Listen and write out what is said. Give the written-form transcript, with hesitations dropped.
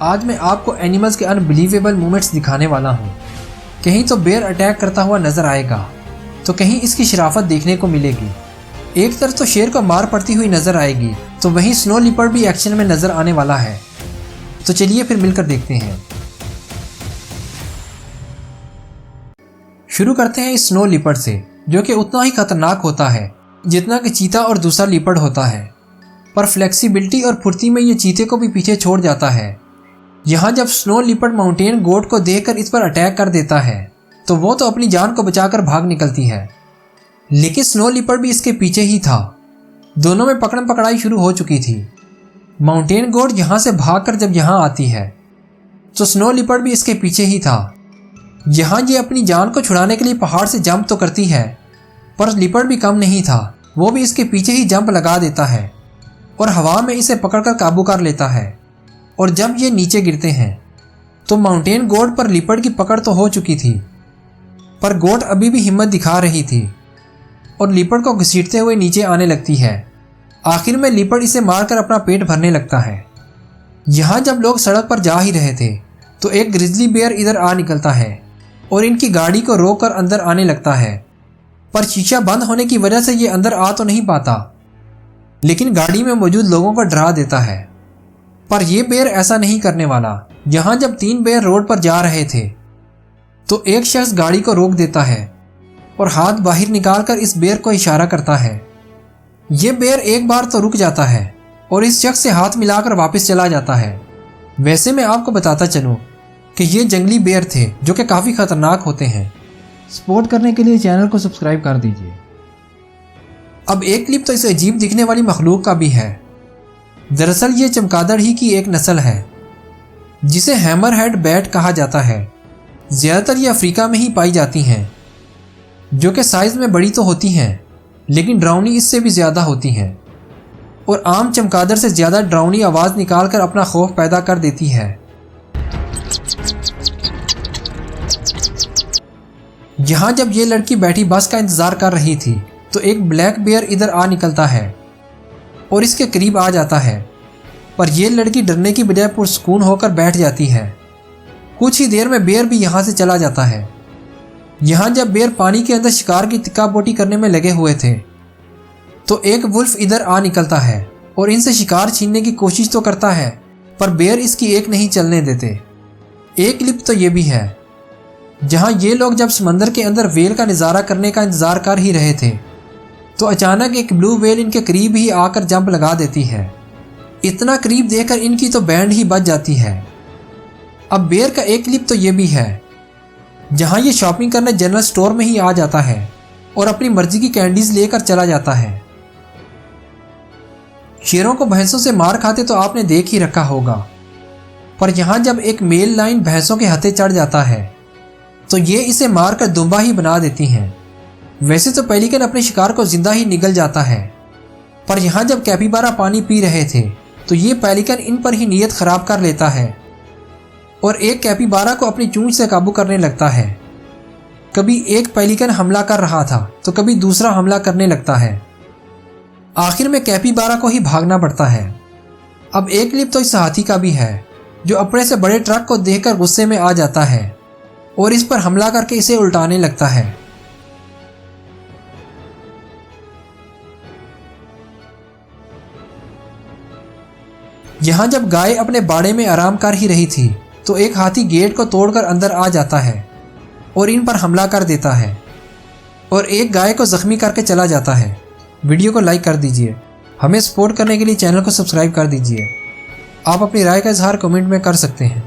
आज मैं आपको एनिमल्स के अनबिलीवेबल मूवमेंट्स दिखाने वाला हूँ। कहीं तो बेयर अटैक करता हुआ नजर आएगा, तो कहीं इसकी शराफत देखने को मिलेगी। एक तरफ तो शेर को मार पड़ती हुई नजर आएगी, तो वहीं स्नो लिपर्ड भी एक्शन में नजर आने वाला है। तो चलिए फिर मिलकर देखते हैं। शुरू करते हैं इस स्नो लिपर्ड से, जो कि उतना ही खतरनाक होता है जितना कि चीता और दूसरा लिपर्ड होता है, पर फ्लेक्सिबिलिटी और फुर्ती में ये चीते को भी पीछे छोड़ जाता है। यहाँ जब स्नो लिपर्ड माउंटेन गोट को देखकर इस पर अटैक कर देता है, तो वो तो अपनी जान को बचाकर भाग निकलती है, लेकिन स्नो लिपर्ड भी इसके पीछे ही था। दोनों में पकड़म पकड़ाई शुरू हो चुकी थी। माउंटेन गोट यहाँ से भागकर जब यहाँ आती है, तो स्नो लिपर्ड भी इसके पीछे ही था। यहाँ ये अपनी जान को छुड़ाने के लिए पहाड़ से जंप तो करती है, पर लिपर्ड भी कम नहीं था, वो भी इसके पीछे ही जंप लगा देता है और हवा में इसे पकड़कर काबू कर लेता है। और जब ये नीचे गिरते हैं, तो माउंटेन गोट पर लिपर्ड की पकड़ तो हो चुकी थी, पर गोट अभी भी हिम्मत दिखा रही थी और लिपर्ड को घसीटते हुए नीचे आने लगती है। आखिर में लिपर्ड इसे मारकर अपना पेट भरने लगता है। यहाँ जब लोग सड़क पर जा ही रहे थे, तो एक ग्रिजली बेयर इधर आ निकलता है और इनकी गाड़ी को रोककर अंदर आने लगता है, पर शीशा बंद होने की वजह से ये अंदर आ तो नहीं पाता, लेकिन गाड़ी में मौजूद लोगों को डरा देता है। पर यह बेयर ऐसा नहीं करने वाला। यहाँ जब 3 बेयर रोड पर जा रहे थे, तो एक शख्स गाड़ी को रोक देता है और हाथ बाहर निकालकर इस बेयर को इशारा करता है। ये बेयर एक बार तो रुक जाता है और इस शख्स से हाथ मिलाकर वापस चला जाता है। वैसे मैं आपको बताता चलूँ कि ये जंगली बेयर थे जो कि काफ़ी ख़तरनाक होते हैं। सपोर्ट करने के लिए चैनल को सब्सक्राइब कर दीजिए। अब एक क्लिप तो इस अजीब दिखने वाली मखलूक का भी है। दरअसल ये चमगादड़ ही की एक नस्ल है, जिसे हैमरहेड बैट कहा जाता है। ज़्यादातर ये अफ्रीका में ही पाई जाती हैं, जो कि साइज़ में बड़ी तो होती हैं, लेकिन डरावनी इससे भी ज़्यादा होती हैं और आम चमगादड़ से ज़्यादा डरावनी आवाज़ निकालकर अपना खौफ पैदा कर देती है। यहाँ जब ये लड़की बैठी बस का इंतज़ार कर रही थी, तो एक ब्लैक बेयर इधर आ निकलता है और इसके करीब आ जाता है, पर यह लड़की डरने की बजाय पुरसुकून होकर बैठ जाती है। कुछ ही देर में बेयर भी यहाँ से चला जाता है। यहाँ जब बेयर पानी के अंदर शिकार की तिक्का बोटी करने में लगे हुए थे, तो एक वुल्फ इधर आ निकलता है और इनसे शिकार छीनने की कोशिश तो करता है, पर बेयर इसकी एक नहीं चलने देते। एक क्लिप तो ये भी है जहाँ ये लोग जब समंदर के अंदर वेल का नज़ारा करने का इंतज़ार कर ही रहे थे, तो अचानक एक ब्लू वेल इनके करीब ही आकर जंप लगा देती है। इतना करीब देखकर इनकी तो बैंड ही बज जाती है। अब बेयर का एक क्लिप तो ये भी है जहाँ ये शॉपिंग करने जनरल स्टोर में ही आ जाता है और अपनी मर्जी की कैंडीज लेकर चला जाता है। शेरों को भैंसों से मार खाते तो आपने देख ही रखा होगा, पर यहाँ जब एक मेल लाइन भैंसों के हथे चढ़ जाता है, तो ये इसे मारकर दुम्बा ही बना देती हैं। वैसे तो पेलिकन अपने शिकार को जिंदा ही निगल जाता है, पर यहाँ जब कैपिबारा पानी पी रहे थे, तो ये पेलिकन इन पर ही नीयत ख़राब कर लेता है और एक कैपिबारा को अपनी चूंच से काबू करने लगता है। कभी एक पेलिकन हमला कर रहा था, तो कभी दूसरा हमला करने लगता है। आखिर में कैपिबारा को ही भागना पड़ता है। अब एक क्लिप तो इस हाथी का भी है, जो अपने से बड़े ट्रक को देखकर गुस्से में आ जाता है और इस पर हमला करके इसे उल्टाने लगता है। यहाँ जब गाय अपने बाड़े में आराम कर ही रही थी, तो एक हाथी गेट को तोड़कर अंदर आ जाता है और इन पर हमला कर देता है और एक गाय को जख्मी करके चला जाता है। वीडियो को लाइक कर दीजिए। हमें सपोर्ट करने के लिए चैनल को सब्सक्राइब कर दीजिए। आप अपनी राय का इजहार कमेंट में कर सकते हैं।